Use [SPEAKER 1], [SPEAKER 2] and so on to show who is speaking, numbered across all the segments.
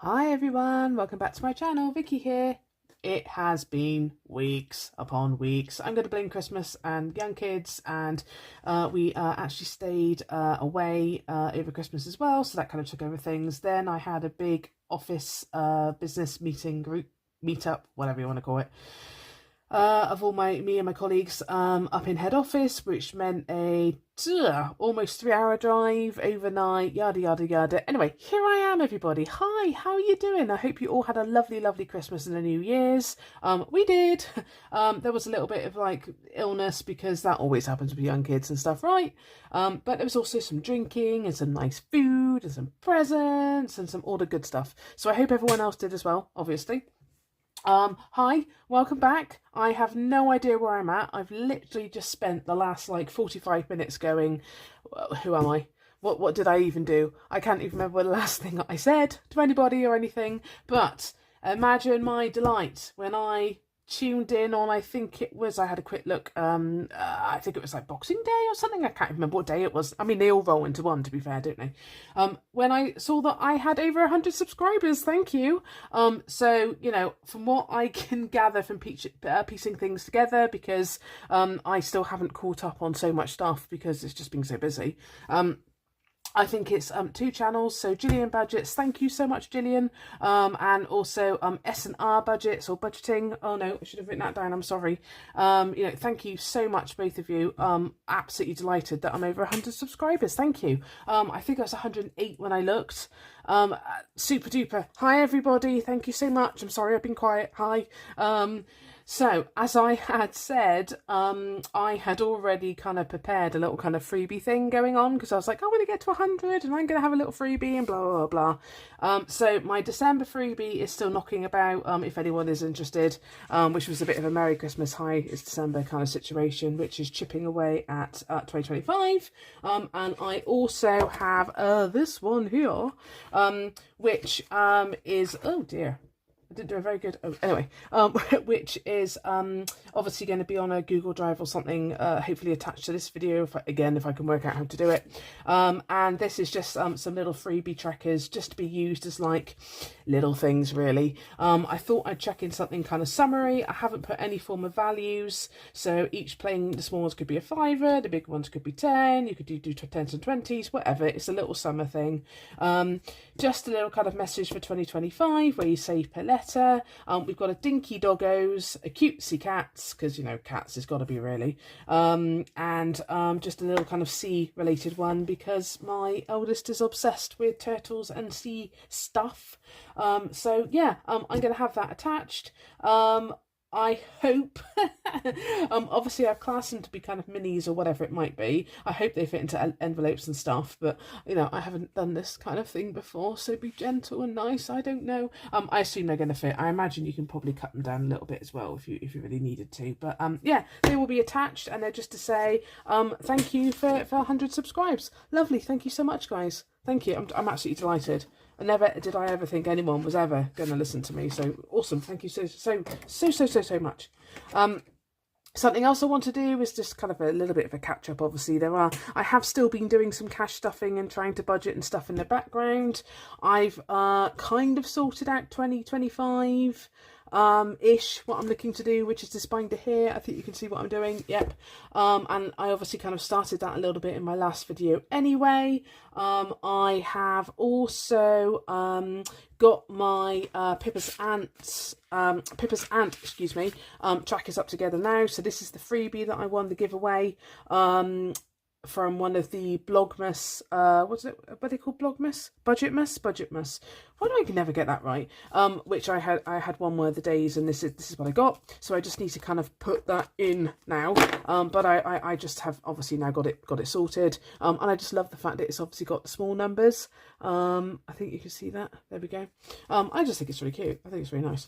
[SPEAKER 1] Hi everyone, welcome back to my channel. Vicky here. It has been weeks upon weeks. I'm going to blame Christmas and young kids, and we actually stayed away over Christmas as well, so that kind of took over things. Then I had a big office business meeting group meetup, whatever you want to call it, of all me and my colleagues up in head office, which meant a almost 3-hour drive overnight, yada yada yada. Anyway, here I am, everybody. Hi, how are you doing? I hope you all had a lovely Christmas and a New Year's. We did. There was a little bit of like illness because that always happens with young kids and stuff, right? But there was also some drinking and some nice food and some presents and some all the good stuff. So I hope everyone else did as well, obviously. Hi, welcome back. I have no idea where I'm at. I've literally just spent the last like 45 minutes going, who am I? What did I even do? I can't even remember the last thing I said to anybody or anything, but imagine my delight when I tuned in on, I had a quick look, I think it was like Boxing Day or something. I can't remember what day it was. I mean, they all roll into one, to be fair, don't they? When I saw that I had over 100 subscribers, thank you. So, you know, from what I can gather from piecing things together, because I still haven't caught up on so much stuff because it's just been so busy. I think it's 2 channels. So Gillian Budgets, thank you so much, Gillian. And also S&R Budgets or Budgeting. Oh no, I should have written that down. I'm sorry. You know, thank you so much, both of you. Absolutely delighted that I'm over 100 subscribers. Thank you. I think I was 108 when I looked. Super duper. Hi everybody. Thank you so much. I'm sorry I've been quiet. Hi. So, as I had said, I had already kind of prepared a little kind of freebie thing going on, because I was like, I want to get to 100 and I'm going to have a little freebie and blah, blah, blah. So my December freebie is still knocking about, if anyone is interested, which was a bit of a Merry Christmas, Hi, it's December kind of situation, which is chipping away at 2025. And I also have this one here, which is, oh dear. I didn't do a very good, anyway, which is obviously going to be on a Google Drive or something, hopefully attached to this video, if I can work out how to do it. And this is just some little freebie trackers, just to be used as like little things, really. I thought I'd check in something kind of summary. I haven't put any form of values, so each playing, the small ones could be a £5, the big ones could be 10, you could do 10s and 20s, whatever. It's a little summer thing. Just a little kind of message for 2025 where you save per letter. We've got a dinky doggos, a cutesy cats, because you know cats has got to be really, and just a little kind of sea related one because my eldest is obsessed with turtles and sea stuff. So yeah, I'm gonna have that attached. I hope, obviously I've classed them to be kind of minis or whatever it might be. I hope they fit into envelopes and stuff, but, you know, I haven't done this kind of thing before, so be gentle and nice, I don't know. I assume they're going to fit. I imagine you can probably cut them down a little bit as well if you really needed to, but yeah, they will be attached, and they're just to say thank you for 100 subscribes. Lovely, thank you so much, guys. Thank you, I'm absolutely delighted. And never did I ever think anyone was ever going to listen to me. So awesome. Thank you so much. Something else I want to do is just kind of a little bit of a catch up. Obviously I have still been doing some cash stuffing and trying to budget and stuff in the background. I've kind of sorted out 2025 ish what I'm looking to do, which is this binder here. I think you can see what I'm doing. Yep. And I obviously kind of started that a little bit in my last video anyway. I have also got my Pippa's Ant, excuse me, trackers up together now. So this is the freebie that I won the giveaway from one of the Blogmas, what are they called? Blogmas? Budgetmas. Why do I never get that right? Which I had one more of the days, and this is what I got. So I just need to kind of put that in now. But I just have obviously now got it sorted. And I just love the fact that it's obviously got the small numbers. I think you can see that. There we go. I just think it's really cute. I think it's really nice.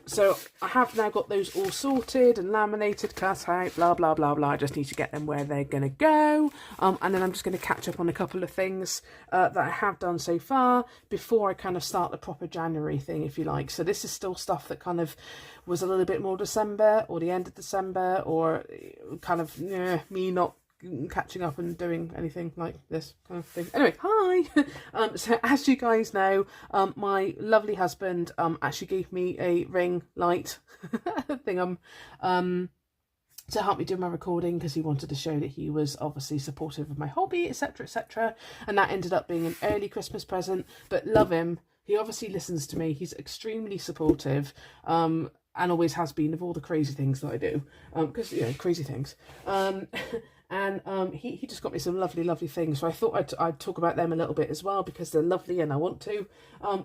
[SPEAKER 1] So I have now got those all sorted and laminated, cut out, blah, blah, blah, blah. I just need to get them where they're going to go. And then I'm just going to catch up on a couple of things that I have done so far before I kind of start the proper January thing, if you like. So this is still stuff that kind of was a little bit more December or the end of December, or kind of me not catching up and doing anything like this kind of thing. Anyway, hi. So as you guys know, my lovely husband actually gave me a ring light thing to help me do my recording, because he wanted to show that he was obviously supportive of my hobby, etc, etc, and that ended up being an early Christmas present. But love him, he obviously listens to me, he's extremely supportive, and always has been, of all the crazy things that I do, because you know, crazy things. And he just got me some lovely things, so I thought I'd talk about them a little bit as well, because they're lovely and I want to.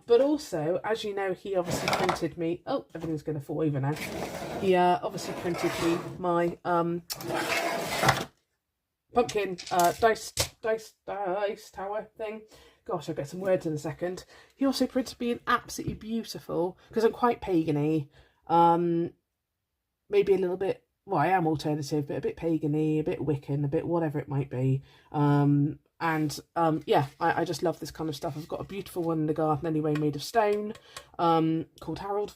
[SPEAKER 1] But also, as you know, he obviously printed me, oh, everything's going to fall over now. He obviously printed me my pumpkin dice tower thing. Gosh, I'll get some words in a second. He also printed me an absolutely beautiful, because I'm quite pagany, maybe a little bit, well, I am alternative, but a bit pagany, a bit Wiccan, a bit whatever it might be. Yeah, I just love this kind of stuff. I've got a beautiful one in the garden anyway, made of stone, called Harold,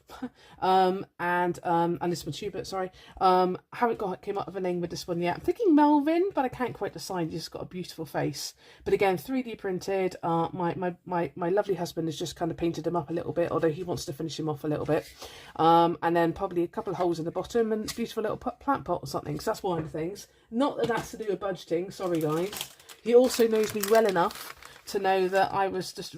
[SPEAKER 1] and this one's Hubert, sorry. I haven't came up with a name with this one yet. I'm thinking Melvin, but I can't quite decide. He's just got a beautiful face. But again, 3D printed. My lovely husband has just kind of painted him up a little bit, although he wants to finish him off a little bit. And then probably a couple of holes in the bottom and a beautiful little plant pot or something. So that's one of the things. Not that that's to do with budgeting, sorry guys. He also knows me well enough to know that I was just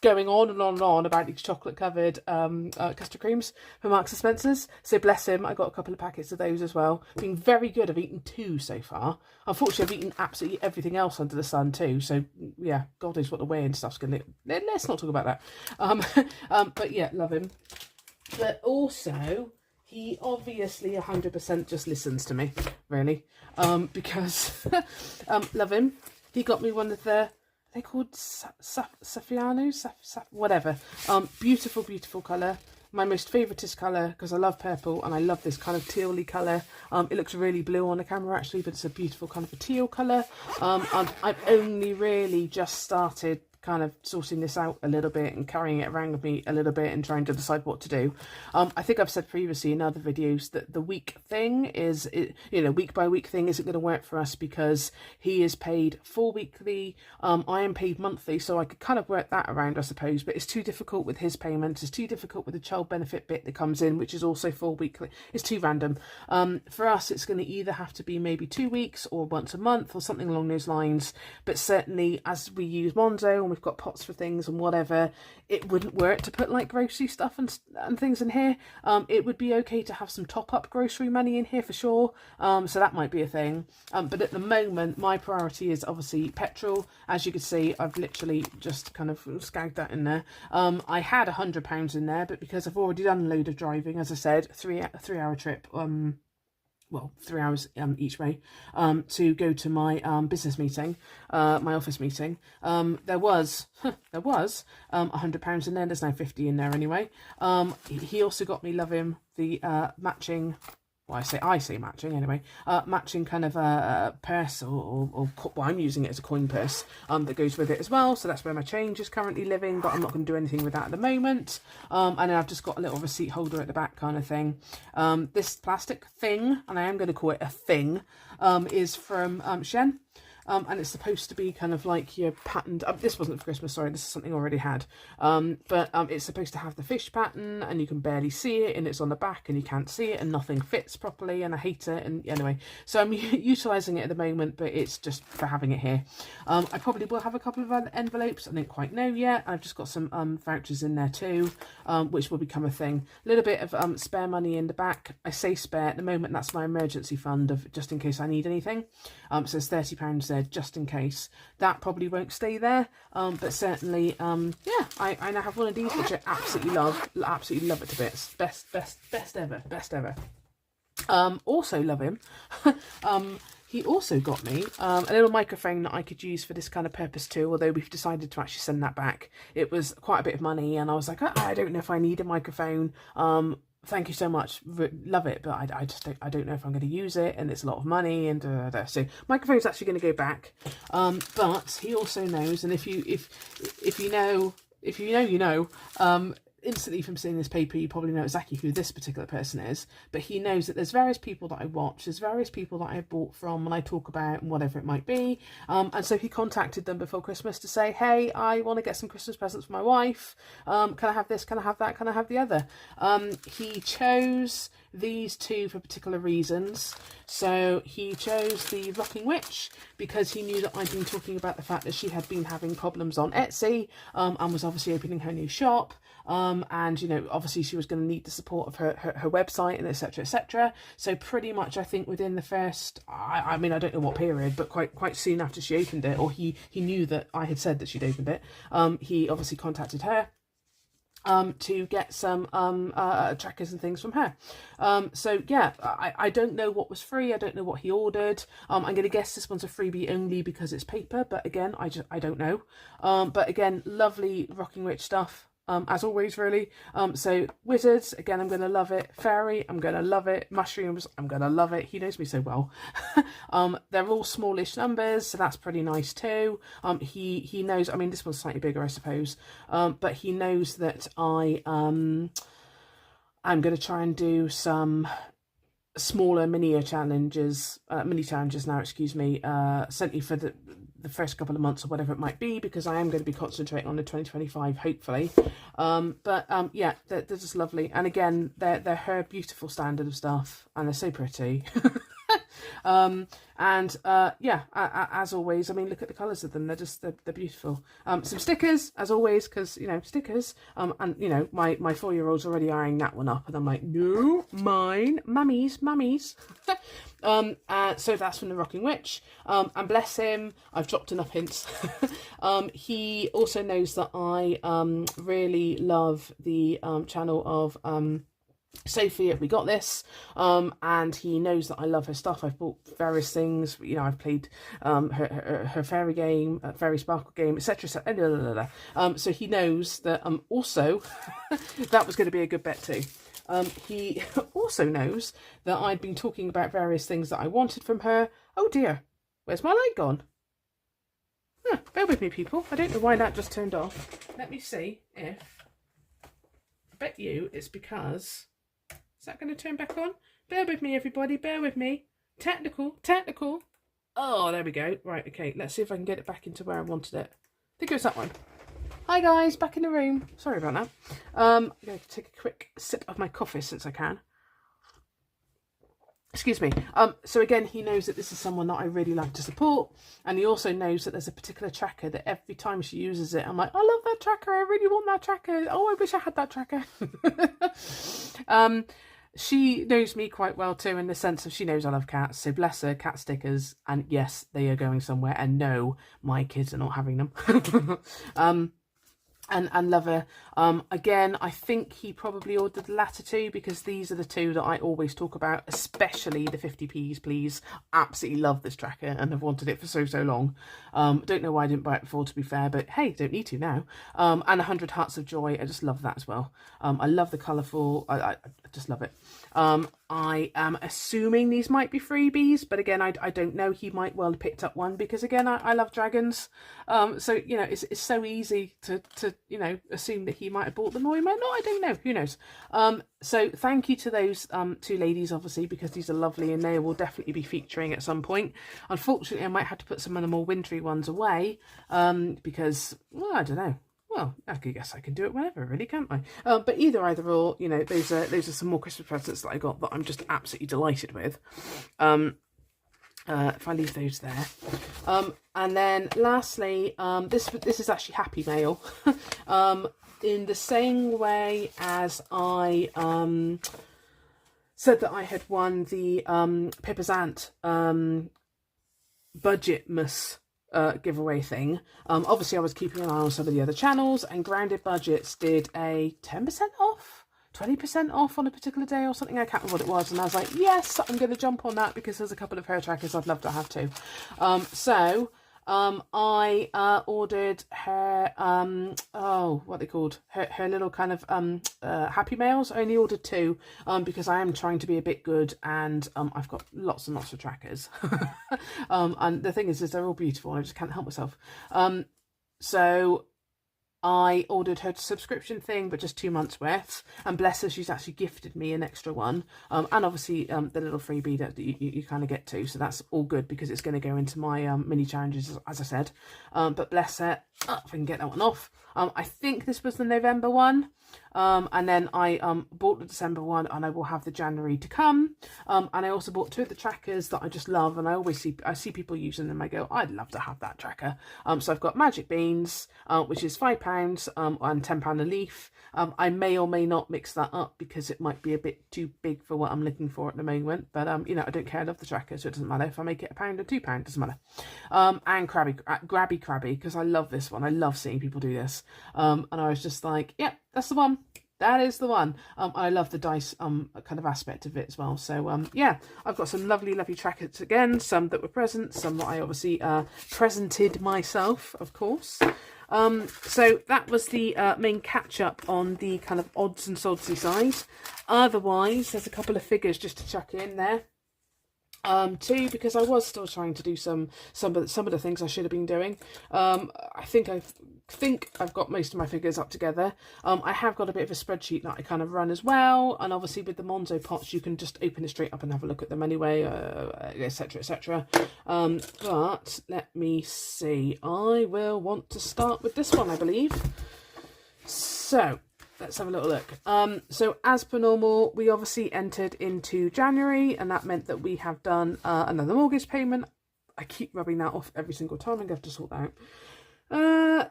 [SPEAKER 1] going on and on and on about these chocolate-covered custard creams from Marks and Spencer's. So bless him, I got a couple of packets of those as well. Been very good. I've eaten 2 so far. Unfortunately, I've eaten absolutely everything else under the sun too. So yeah, God knows what the weigh and stuff's going to... Let's not talk about that. But yeah, love him. But also, he obviously 100% just listens to me, really, because love him. He got me one of the, they're called Safianos, whatever. Beautiful colour. My most favouriteest colour, because I love purple and I love this kind of tealy colour. It looks really blue on the camera actually, but it's a beautiful kind of a teal colour. I've only really just started kind of sorting this out a little bit and carrying it around with me a little bit and trying to decide what to do. I think I've said previously in other videos that the week thing is, you know, week by week thing isn't going to work for us, because he is paid full weekly. I am paid monthly, so I could kind of work that around, I suppose, but it's too difficult with his payments. It's too difficult with the child benefit bit that comes in, which is also full weekly. It's too random. For us, it's going to either have to be maybe 2 weeks or once a month or something along those lines, but certainly as we use Monzo and we've got pots for things and whatever, it wouldn't work to put like grocery stuff and things in here. It would be okay to have some top-up grocery money in here for sure, so that might be a thing, but at the moment my priority is obviously petrol. As you can see, I've literally just kind of skagged that in there. I had £100 in there, but because I've already done a load of driving, as I said, a 3-hour trip, well, 3 hours each way, to go to my business meeting, my office meeting. There was £100 in there. There's now 50 in there anyway. He also got me, love him, the matching, well, I say matching anyway, matching kind of a purse, or well, I'm using it as a coin purse that goes with it as well. So that's where my change is currently living, but I'm not going to do anything with that at the moment. And then I've just got a little receipt holder at the back kind of thing. This plastic thing, and I am going to call it a thing, is from Shen. And it's supposed to be kind of like your patterned, this wasn't for Christmas, sorry, this is something I already had, but it's supposed to have the fish pattern, and you can barely see it, and it's on the back and you can't see it, and nothing fits properly, and I hate it. And anyway, so I'm utilising it at the moment, but it's just for having it here. I probably will have a couple of envelopes, I don't quite know yet. I've just got some vouchers in there too, which will become a thing. A little bit of spare money in the back. I say spare, at the moment that's my emergency fund of just in case I need anything. So there's £30 there just in case. That probably won't stay there, but certainly yeah, I now have one of these which I absolutely love it to bits. Best ever. Also love him. He also got me a little microphone that I could use for this kind of purpose too, although we've decided to actually send that back. It was quite a bit of money, and I was like, I don't know if I need a microphone. Thank you so much, love it, but I don't know if I'm going to use it, and it's a lot of money, and so microphone's actually going to go back. But he also knows, and if you know, instantly from seeing this paper, you probably know exactly who this particular person is, but he knows that there's various people that I watch, there's various people that I bought from and I talk about and whatever it might be. And so he contacted them before Christmas to say, hey, I want to get some Christmas presents for my wife. Can I have this? Can I have that? Can I have the other? He chose these two for particular reasons. So he chose the Rocking Witch because he knew that I'd been talking about the fact that she had been having problems on Etsy, and was obviously opening her new shop. And, you know, obviously she was going to need the support of her website and etc, etc. So pretty much I think within the first, I mean, I don't know what period, but quite soon after she opened it, or he knew that I had said that she'd opened it, he obviously contacted her to get some trackers and things from her. So yeah, I don't know what was free. I don't know what he ordered. I'm going to guess this one's a freebie only because it's paper, but again, I don't know. But again, lovely Rocking Witch stuff. As always, really. So wizards, again, I'm going to love it. Fairy, I'm going to love it. Mushrooms, I'm going to love it. He knows me so well. They're all smallish numbers, so that's pretty nice too. He knows, I mean, this one's slightly bigger, I suppose. But he knows that I'm going to try and do some smaller mini challenges now, excuse me, certainly for the first couple of months or whatever it might be, because I am going to be concentrating on the 2025 hopefully. Yeah, they're just lovely, and again they're her beautiful standard of stuff, and they're so pretty. Yeah, as always, I mean, look at the colours of them, they're beautiful. Some stickers, as always, because, you know, stickers, and, you know, my 4-year-old's already eyeing that one up, and I'm like, no, mine, mummies. So that's from the Rocking Witch, and bless him, I've dropped enough hints. He also knows that I really love the channel of Sophie at We Got This, and he knows that I love her stuff. I've bought various things, you know, I've played her fairy game, fairy sparkle game, etc. So he knows that also that was going to be a good bet too. He also knows that I'd been talking about various things that I wanted from her. Oh dear, where's my light gone? Bear with me, people. I don't know why that just turned off. Let me see if, I bet you it's because, is that going to turn back on? Bear with me, everybody, bear with me. Technical. Oh, there we go. Right, okay, let's see if I can get it back into where I wanted it. I think it was that one. Hi guys, back in the room. Sorry about that. I'm going to take a quick sip of my coffee since I can. Excuse me. So again, he knows that this is someone that I really like to support, and he also knows that there's a particular tracker that every time she uses it, I'm like, I love that tracker, I really want that tracker. Oh, I wish I had that tracker. She knows me quite well too, in the sense of she knows I love cats, so bless her, cat stickers, and yes, they are going somewhere, and no, my kids are not having them. And love her. Again, I think he probably ordered the latter two, because these are the two that I always talk about, especially the 50p's please. Absolutely love this tracker and have wanted it for so long. Don't know why I didn't buy it before, to be fair, but hey, don't need to now. And 100 Hearts of Joy, I just love that as well. I love the colourful, I just love it. I am assuming these might be freebies, but again, I don't know. He might well have picked up one, because again, I love dragons. So, you know, it's so easy to you know, assume that he might have bought them, or he might not. I don't know, who knows. So thank you to those two ladies, obviously, because these are lovely and they will definitely be featuring at some point. Unfortunately, I might have to put some of the more wintry ones away, because, well, I don't know. Well, I guess I can do it whenever, really, can't I? But either or, you know, those are some more Christmas presents that I got that I'm just absolutely delighted with. If I leave those there. And then lastly, this is actually Happy Mail. In the same way as I said that I had won the Pippa's Aunt Budgetmas giveaway thing. Obviously I was keeping an eye on some of the other channels, and Grounded Budgets did a 10% off, 20% off on a particular day or something. I can't remember what it was, and I was like, yes, I'm going to jump on that, because there's a couple of hair trackers I'd love to have too. I ordered her oh, what are they called, her little kind of Happy Mails. I only ordered 2 because I am trying to be a bit good, and I've got lots and lots of trackers. And the thing is they're all beautiful, and I just can't help myself. So I ordered her subscription thing, but just 2 months worth. And bless her, she's actually gifted me an extra one. And obviously the little freebie that you kind of get to. So that's all good because it's going to go into my mini challenges, as I said. But bless her, if I can get that one off. I think this was the November one. And then I bought the December one, and I will have the January to come. And I also bought 2 of the trackers that I just love, and I see people using them. I go, I'd love to have that tracker. So I've got Magic Beans, which is £5 and £10 a leaf. I may or may not mix that up because it might be a bit too big for what I'm looking for at the moment. But you know, I don't care. I love the tracker, so it doesn't matter if I make it £1 or £2. Doesn't matter. And Grabby Crabby, because I love this one. I love seeing people do this. And I was just like, yep, that's the one. That is the one. I love the dice kind of aspect of it as well. So yeah, I've got some lovely trackers again. Some that were present, some that I obviously presented myself, of course. So that was the main catch up on the kind of odds and sodsy side. Otherwise, there's a couple of figures just to chuck in there. Two, because I was still trying to do some of the things I should have been doing. I think I've got most of my figures up together. I have got a bit of a spreadsheet that I kind of run as well, and obviously with the Monzo pots you can just open it straight up and have a look at them anyway, etc, etc. But let me see, I will want to start with this one, I believe. So let's have a little look. So as per normal, we obviously entered into January, and that meant that we have done another mortgage payment. I keep rubbing that off every single time. I'm going to have to sort that out.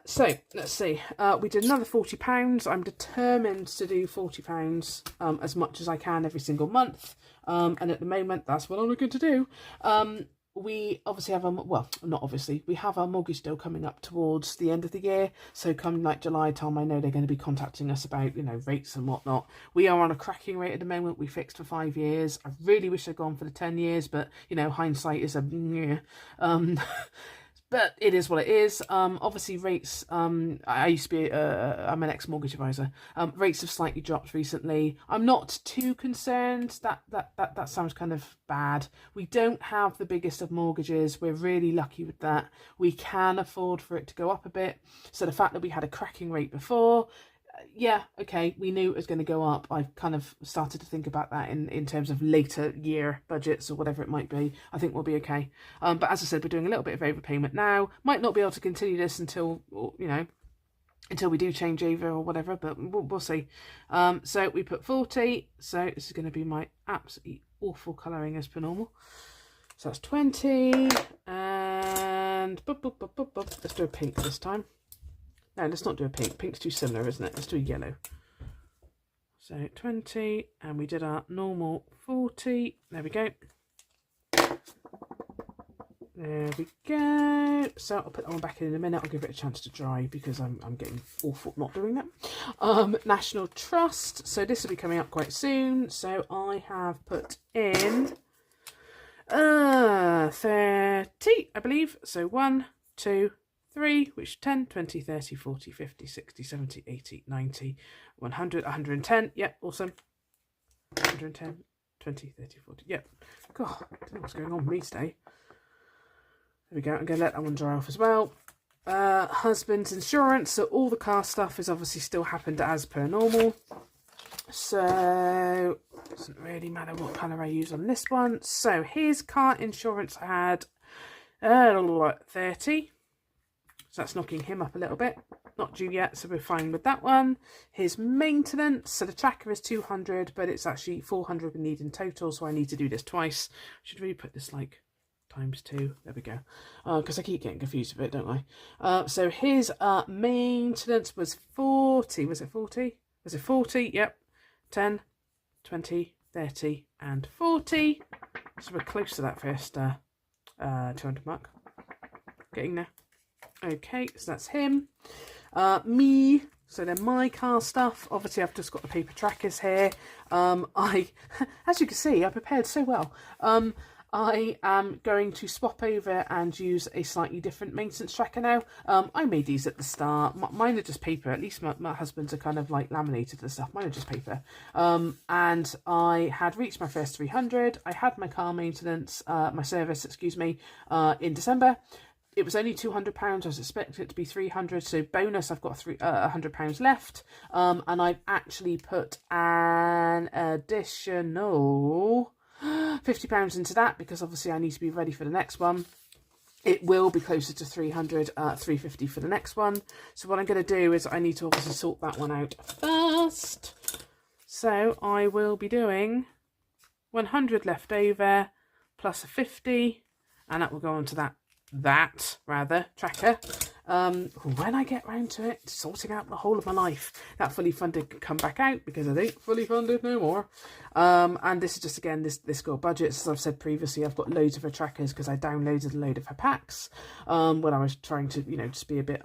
[SPEAKER 1] So let's see. We did another £40. I'm determined to do £40 as much as I can every single month. And at the moment, that's what I'm looking to do. We obviously have we have our mortgage deal coming up towards the end of the year. So come like July time, I know they're going to be contacting us about, you know, rates and whatnot. We are on a cracking rate at the moment. We fixed for 5 years. I really wish I'd gone for the 10 years, but you know, hindsight is but it is what it is. Obviously rates, I used to be, I'm an ex-mortgage advisor. Rates have slightly dropped recently. I'm not too concerned. That sounds kind of bad. We don't have the biggest of mortgages. We're really lucky with that. We can afford for it to go up a bit. So the fact that we had a cracking rate before, yeah, okay, we knew it was going to go up. I've kind of started to think about that in terms of later year budgets or whatever it might be. I think we'll be okay. But as I said, we're doing a little bit of overpayment now. Might not be able to continue this until, you know, until we do change over or whatever, but we'll see. So we put 40. So this is going to be my absolutely awful colouring as per normal. So that's 20. And let's do a pink this time. No, let's not do a pink. Pink's too similar, isn't it? Let's do a yellow. So 20, and we did our normal 40. There we go. There we go. So I'll put that one back in a minute. I'll give it a chance to dry because I'm getting awful not doing that. National Trust. So this will be coming up quite soon. So I have put in 30, I believe. So 1, 2, 3, which 10, 20, 30, 40, 50, 60, 70, 80, 90, 100, 110. Yep, awesome. 110, 20, 30, 40. Yep. God, I don't know what's going on with me today. There we go. I'm going to let that one dry off as well. Husband's insurance. So all the car stuff is obviously still happened as per normal. So it doesn't really matter what colour I use on this one. So his car insurance had 30. So that's knocking him up a little bit. Not due yet, so we're fine with that one. His maintenance, so the tracker is 200, but it's actually 400 we need in total, so I need to do this twice. Should really put this like ×2. There we go. Because I keep getting confused with it, don't I? So his maintenance was 40. Was it 40? Was it 40? Yep. 10, 20, 30, and 40. So we're close to that first 200 mark. Getting there. Okay, so that's him. Me, so then my car stuff. Obviously, I've just got the paper trackers here. As you can see, I prepared so well. I am going to swap over and use a slightly different maintenance tracker now. I made these at the start. Mine are just paper. At least my husband's are kind of like laminated and stuff. Mine are just paper. And I had reached my first 300. I had my car maintenance, my service, excuse me, in December. it was only £200. I was expecting it to be 300. So bonus, I've got £100 left. And I've actually put an additional £50 into that because obviously I need to be ready for the next one. It will be closer to 300, 350 for the next one. So what I'm going to do is I need to obviously sort that one out first. So I will be doing 100 left over plus a 50, and that will go on to that tracker. When I get round to it, sorting out the whole of my life, that fully funded can come back out because I ain't fully funded no more. And this is just, again, this girl budgets. As I've said previously, I've got loads of her trackers because I downloaded a load of her packs when I was trying to, just be a bit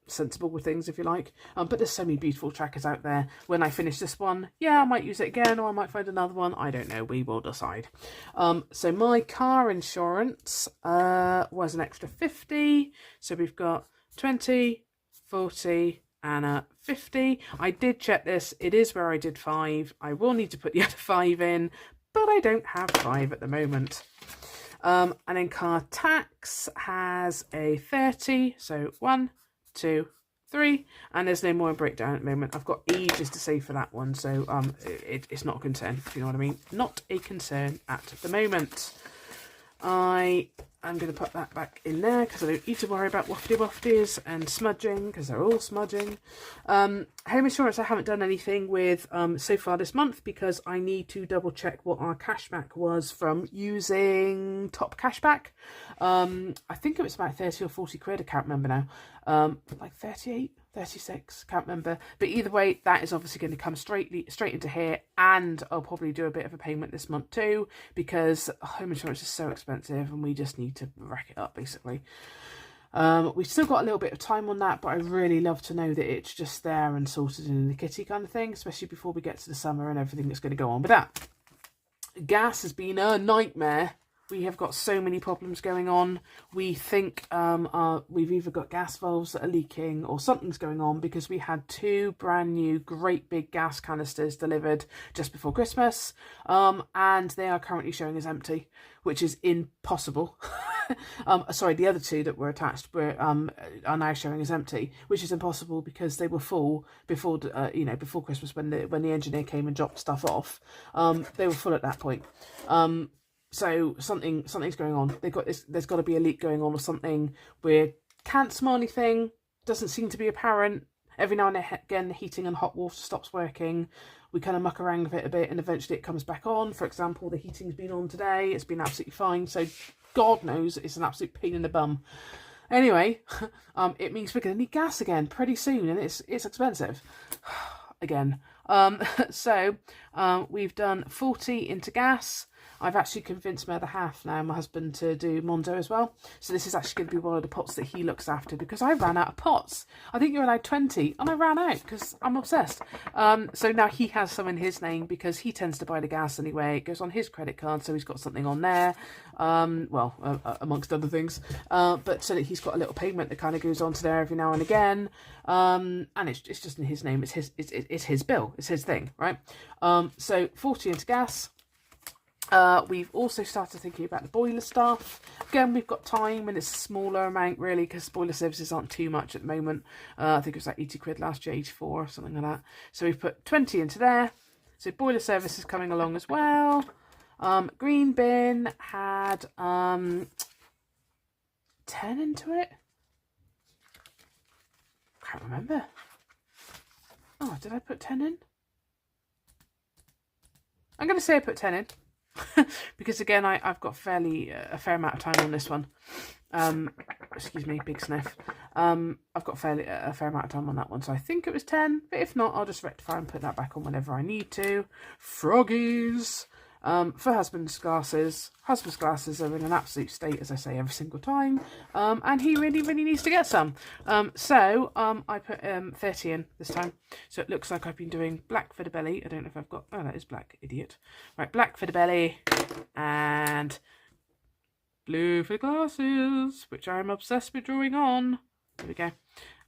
[SPEAKER 1] sensible with things, if you like. But there's so many beautiful trackers out there. When I finish this one, yeah, I might use it again, or I might find another one. I don't know. We will decide. So my car insurance was an extra 50. So we've got 20, 40 and a 50. I did check this. It is where I did 5. I will need to put the other 5 in, but I don't have 5 at the moment. And then car tax has a 30. So 1, 2, 3, and there's no more breakdown at the moment. I've got ages to save for that one, so it's not a concern, if you know what I mean. Not a concern at the moment. I'm going to put that back in there because I don't need to worry about wafty-wafties and smudging because they're all smudging. Home insurance, I haven't done anything with so far this month because I need to double check what our cashback was from using Top Cashback. I think it was about 30 or 40 quid, I can't remember now. Like 38, 36, can't remember. But either way, that is obviously going to come straight into here, and I'll probably do a bit of a payment this month too because home insurance is so expensive and we just need to rack it up basically. We've still got a little bit of time on that, but I really love to know that it's just there and sorted in the kitty kind of thing, especially before we get to the summer and everything that's going to go on with that. Gas has been a nightmare. We have got so many problems going on. We think we've either got gas valves that are leaking or something's going on because we had 2 brand new great big gas canisters delivered just before Christmas, and they are currently showing as empty, which is impossible. Sorry, the other 2 that were attached are now showing as empty, which is impossible because they were full before before Christmas when the engineer came and dropped stuff off. They were full at that point. So something's going on. There's got to be a leak going on or something. We can't smell anything. Doesn't seem to be apparent. Every now and again, the heating and hot water stops working. We kind of muck around with it a bit, and eventually it comes back on. For example, the heating's been on today. It's been absolutely fine. So God knows it's an absolute pain in the bum. Anyway, it means we're going to need gas again pretty soon, and it's expensive again. So we've done 40 into gas. I've actually convinced my other half now, my husband, to do Mondo as well. So this is actually going to be one of the pots that he looks after because I ran out of pots. I think you're allowed 20 and I ran out because I'm obsessed. So now he has some in his name because he tends to buy the gas anyway. It goes on his credit card, so he's got something on there. Amongst other things. But so that he's got a little payment that kind of goes onto there every now and again. And it's just in his name. It's his bill. It's his thing, right? So 40 into gas. We've also started thinking about the boiler stuff. Again, we've got time and it's a smaller amount really because boiler services aren't too much at the moment. I think it was like 80 quid last year, 84 or something like that. So we've put 20 into there. So boiler service is coming along as well. Green bin had 10 into it. Can't remember. Oh, did I put 10 in? I'm going to say I put 10 in. Because again, I've got a fair amount of time on this one. Excuse me, big sniff. I've got a fair amount of time on that one, so I think it was 10. But if not, I'll just rectify and put that back on whenever I need to. Froggies. For husband's glasses. Husband's glasses are in an absolute state, as I say every single time. And he really, really needs to get some. So I put 30 in this time. So it looks like I've been doing black for the belly. I don't know if I've got... Oh, that is black, idiot. Right, black for the belly. And blue for the glasses, which I'm obsessed with drawing on. There we go.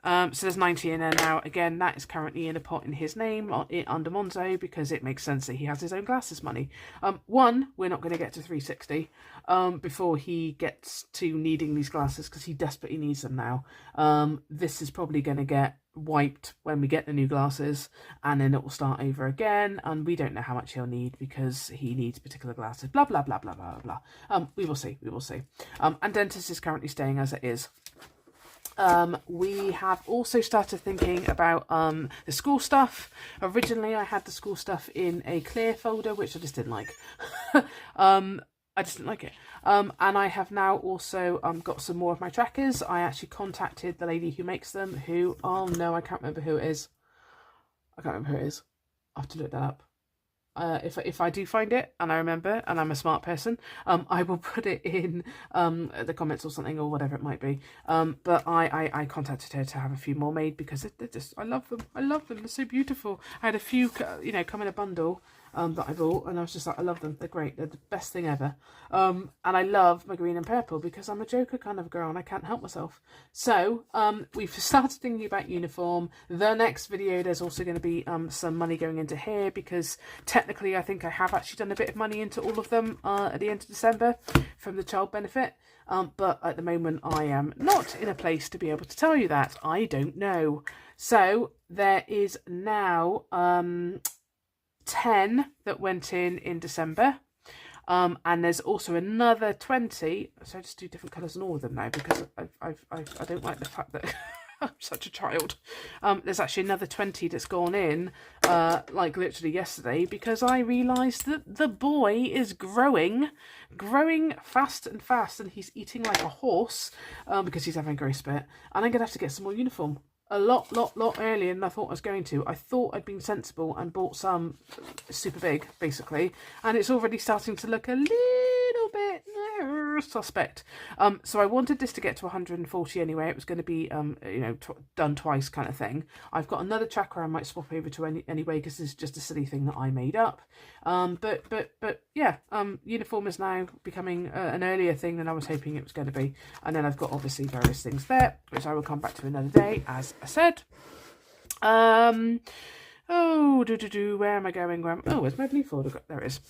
[SPEAKER 1] So there's 90 in there now. Again, that is currently in a pot in his name under Monzo, because it makes sense that he has his own glasses money. One, we're not going to get to 360 before he gets to needing these glasses, because he desperately needs them now. This is probably going to get wiped when we get the new glasses, and then it will start over again, and we don't know how much he'll need because he needs particular glasses, blah blah blah blah blah blah. We will see, and dentist is currently staying as it is. We have also started thinking about the school stuff. Originally I had the school stuff in a clear folder, which I just didn't like. I just didn't like it. And I have now also got some more of my trackers. I actually contacted the lady who makes them, who, oh no, I can't remember who it is. I have to look that up. If I do find it and I remember and I'm a smart person, I will put it in the comments or something, or whatever it might be. But I contacted her to have a few more made, because they're just, I love them. They're so beautiful. I had a few, come in a bundle that I bought, and I was just like, I love them. They're great. They're the best thing ever. And I love my green and purple because I'm a Joker kind of girl and I can't help myself. So we've started thinking about uniform. The next video, there's also going to be some money going into here, because technically I think I have actually done a bit of money into all of them at the end of December from the child benefit. But at the moment I am not in a place to be able to tell you that. I don't know. So there is now 10 that went in December, and there's also another 20, so I just do different colours on all of them now, because I don't like the fact that I'm such a child. There's actually another 20 that's gone in like literally yesterday, because I realised that the boy is growing fast and fast, and he's eating like a horse because he's having a growth spurt, and I'm gonna have to get some more uniform a lot earlier than I thought I was going to. I thought I'd been sensible and bought some super big, basically, and it's already starting to look a little bit suspect. So I wanted this to get to 140 anyway. It was going to be done twice kind of thing. I've got another tracker I might swap over to anyway, because this is just a silly thing that I made up. But yeah, uniform is now becoming an earlier thing than I was hoping it was going to be. And then I've got obviously various things there, which I will come back to another day, as I said. Where am I going? Oh, where's my blue folder? There it is.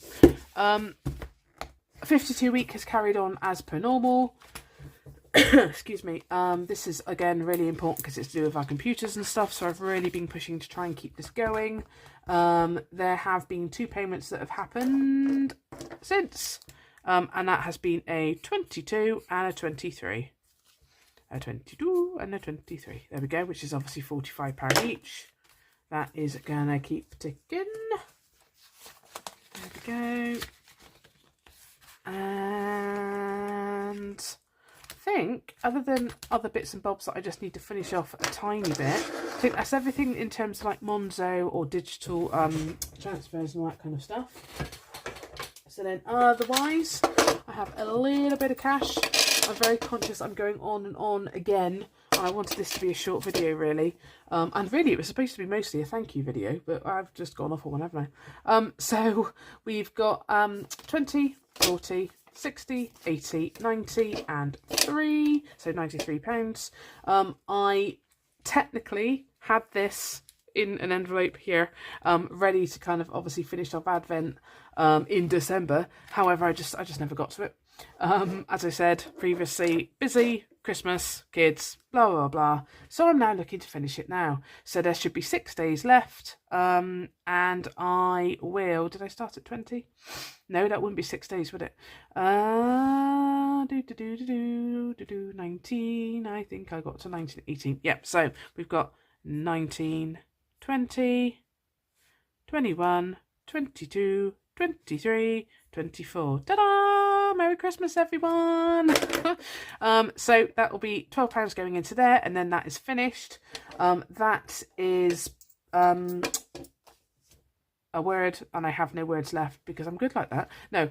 [SPEAKER 1] 52 week has carried on as per normal. Excuse me. This is again really important because it's to do with our computers and stuff, so I've really been pushing to try and keep this going. There have been 2 payments that have happened since, and that has been a 22 and a 23. A 22 and a 23. There we go, which is obviously £45 each. That is gonna keep ticking. There we go. And I think, other than other bits and bobs that I just need to finish off a tiny bit, I think that's everything in terms of like Monzo or digital transfers and all that kind of stuff. So then otherwise, I have a little bit of cash. I'm very conscious I'm going on and on again. I wanted this to be a short video, really. And really, it was supposed to be mostly a thank you video, but I've just gone off on one, haven't I? So we've got 20, 40, 60, 80, 90, and 3. So £93. I technically had this in an envelope here, ready to kind of obviously finish off Advent in December. However, I just never got to it. As I said previously, busy, Christmas, kids, blah blah blah. So I'm now looking to finish it now. So there should be 6 days left, and I will. Did I start at 20? No, that wouldn't be 6 days, would it? 19. I think I got to 19, 18. Yep. So we've got 19, 20, 21, 22, 23, 24. Ta-da! Merry Christmas, everyone! So that will be £12 going into there, and then that is finished. That is a word, and I have no words left because I'm good like that. No,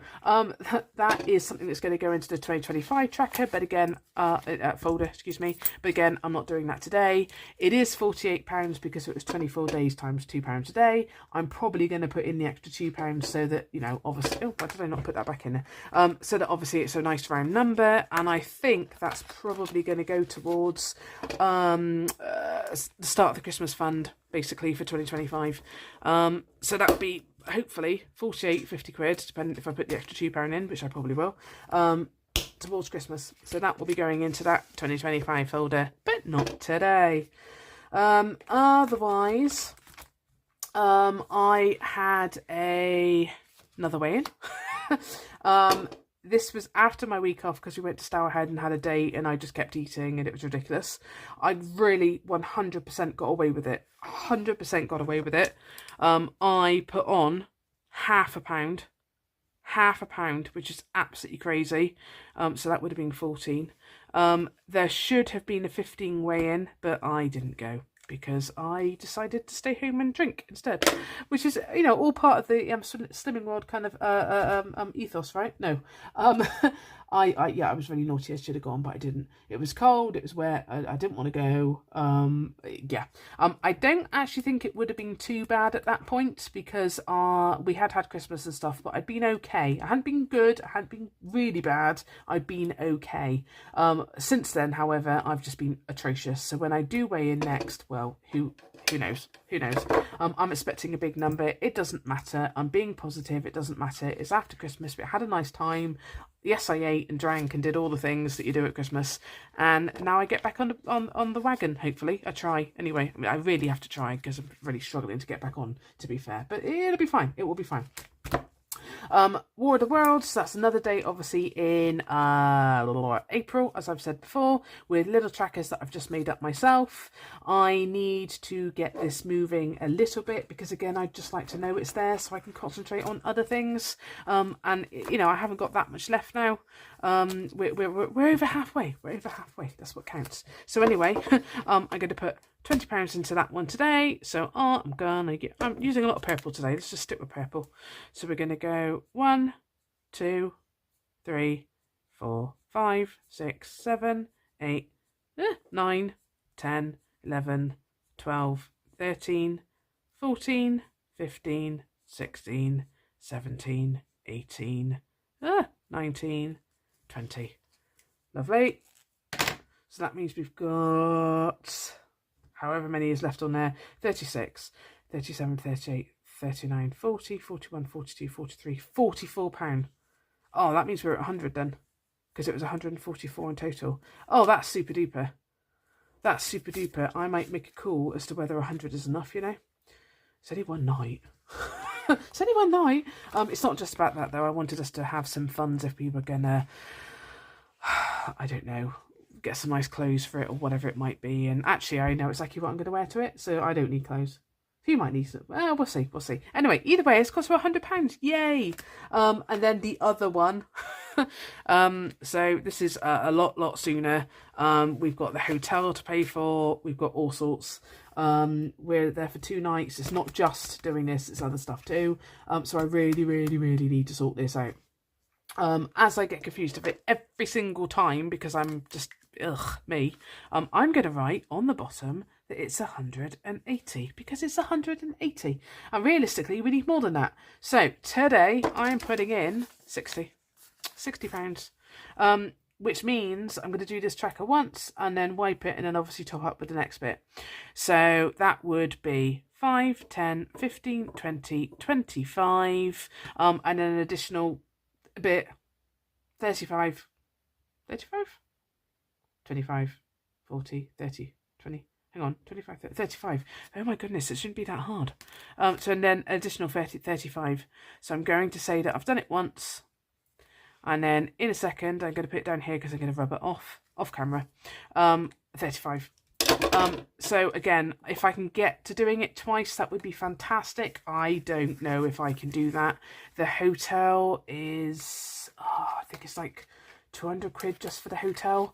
[SPEAKER 1] that is something that's going to go into the 2025 tracker, but again, folder, excuse me. But again, I'm not doing that today. It is £48 because it was 24 days times £2 a day. I'm probably going to put in the extra £2 so that, you know, obviously, oh, why did I not put that back in there? So that obviously it's a nice round number, and I think that's probably going to go towards the start of the Christmas fund, basically, for 2025. So that would be, hopefully, 48, 50 quid, depending if I put the extra £2 in, which I probably will, towards Christmas. So that will be going into that 2025 folder, but not today. Otherwise, I had another weigh-in. This was after my week off because we went to Stourhead and had a date and I just kept eating and it was ridiculous. I really 100% got away with it. 100% got away with it. I put on half a pound, which is absolutely crazy. So that would have been 14. There should have been a 15 weigh-in, but I didn't go, because I decided to stay home and drink instead, which is, you know, all part of the Slimming World kind of ethos, right? No, yeah, I was really naughty. I should have gone, but I didn't. It was cold. It was wet. I didn't want to go. Yeah. I don't actually think it would have been too bad at that point, because we had Christmas and stuff, but I'd been okay. I hadn't been good. I hadn't been really bad. I'd been okay. Since then, however, I've just been atrocious. So when I do weigh in next, well, who knows? Who knows? I'm expecting a big number. It doesn't matter. I'm being positive. It doesn't matter. It's after Christmas. We had a nice time. Yes, I ate and drank and did all the things that you do at Christmas. And now I get back on the wagon, hopefully. I try. Anyway, I mean, I really have to try because I'm really struggling to get back on, to be fair. But it'll be fine. It will be fine. War of the Worlds, that's another date, obviously, in April, as I've said before, with little trackers that I've just made up myself. I need to get this moving a little bit, because again, I'd just like to know it's there so I can concentrate on other things. And you know, I haven't got that much left now. We're over halfway. We're over halfway. That's what counts. So anyway, I'm going to put £20 into that one today. So I'm using a lot of purple today. Let's just stick with purple. So we're going to go 1, 2, 3, 4, 5, 6, 7, 8, 9, 10, 11, 12, 13, 14, 15, 16, 17, 18, 19, 20. Lovely. So that means we've got however many is left on there: 36, 37, 38, 39, 40, 41, 42, 43, £44. Oh, that means we're at 100 then, because it was 144 in total. Oh, that's super duper. That's super duper. I might make a call as to whether 100 is enough, you know. It's only one night. It's only one night. It's not just about that though. I wanted us to have some funds if we were gonna, I don't know, get some nice clothes for it or whatever it might be. And actually, I know exactly what I'm going to wear to it, so I don't need clothes. You might need some. We'll see. We'll see. Anyway, either way, it's cost for £100. Yay! And then the other one. So this is a lot sooner. We've got the hotel to pay for. We've got all sorts. We're there for 2 nights. It's not just doing this, it's other stuff too. So I really need to sort this out. As I get confused of it every single time, because I'm just, me, I'm going to write on the bottom that it's 180, because it's 180. And realistically, we need more than that. So today I am putting in £60, which means I'm going to do this tracker once and then wipe it and then obviously top up with the next bit. So that would be 5, 10, 15, 20, 25, and then an additional bit, 35, 25, 40, 30, 20, hang on, 25, 30, 35. Oh my goodness, it shouldn't be that hard. So and then an additional 35. So I'm going to say that I've done it once, and then in a second I'm going to put it down here because I'm going to rub it off camera. 35. So again, if I can get to doing it twice, that would be fantastic. I don't know if I can do that. The hotel is, I think it's like 200 quid just for the hotel.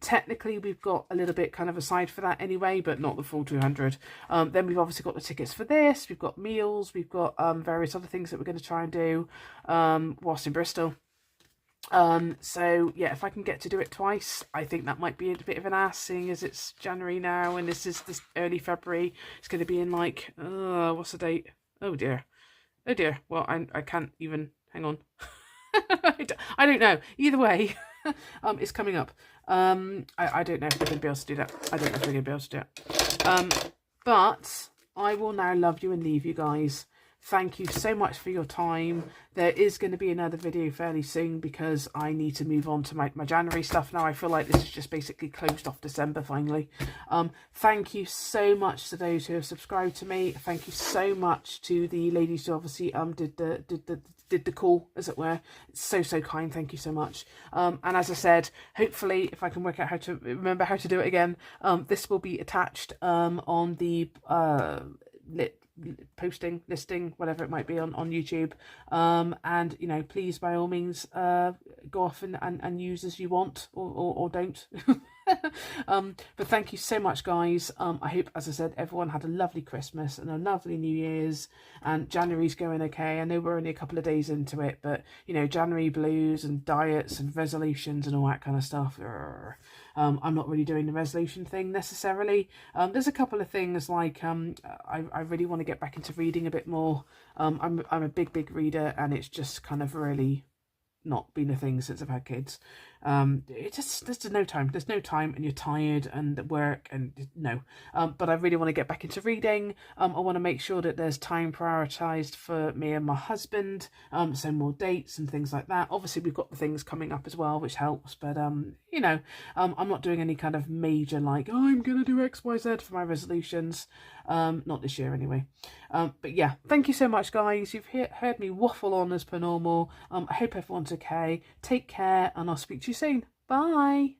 [SPEAKER 1] Technically we've got a little bit kind of aside for that anyway, but not the full 200. Then we've obviously got the tickets for this, we've got meals, we've got various other things that we're going to try and do whilst in Bristol. So yeah, if I can get to do it twice, I think that might be a bit of an ass, seeing as it's January now and this is this early February. It's going to be in like, what's the date? Oh dear. Well, I can't even, hang on. I don't know. Either way, is coming up. I don't know if we're going to be able to do that. I don't know if we're going to be able to do it. But I will now love you and leave you guys. Thank you so much for your time. There is going to be another video fairly soon because I need to move on to my January stuff now. I feel like this is just basically closed off December finally. Thank you so much to those who have subscribed to me. Thank you so much to the ladies who obviously did the call, as it were. It's so kind. Thank you so much. And as I said, hopefully if I can work out how to remember how to do it again, this will be attached on the listing, whatever it might be on YouTube, and you know, please by all means go off and use as you want, or don't. But thank you so much, guys. I hope, as I said, everyone had a lovely Christmas and a lovely New Year's, and January's going okay. I know we're only a couple of days into it, but you know, January blues and diets and resolutions and all that kind of stuff. I'm not really doing the resolution thing necessarily. There's a couple of things like I really want to get back into reading a bit more. I'm a big reader, and it's just kind of really not been a thing since I've had kids. It just, there's no time, and you're tired and at work, and no. But I really want to get back into reading. I want to make sure that there's time prioritized for me and my husband, so more dates and things like that. Obviously we've got the things coming up as well, which helps, but you know, I'm not doing any kind of major like, oh, I'm gonna do XYZ for my resolutions, not this year anyway. But yeah, thank you so much, guys. You've heard me waffle on as per normal. I hope everyone's okay. Take care, and I'll speak to you soon. Bye.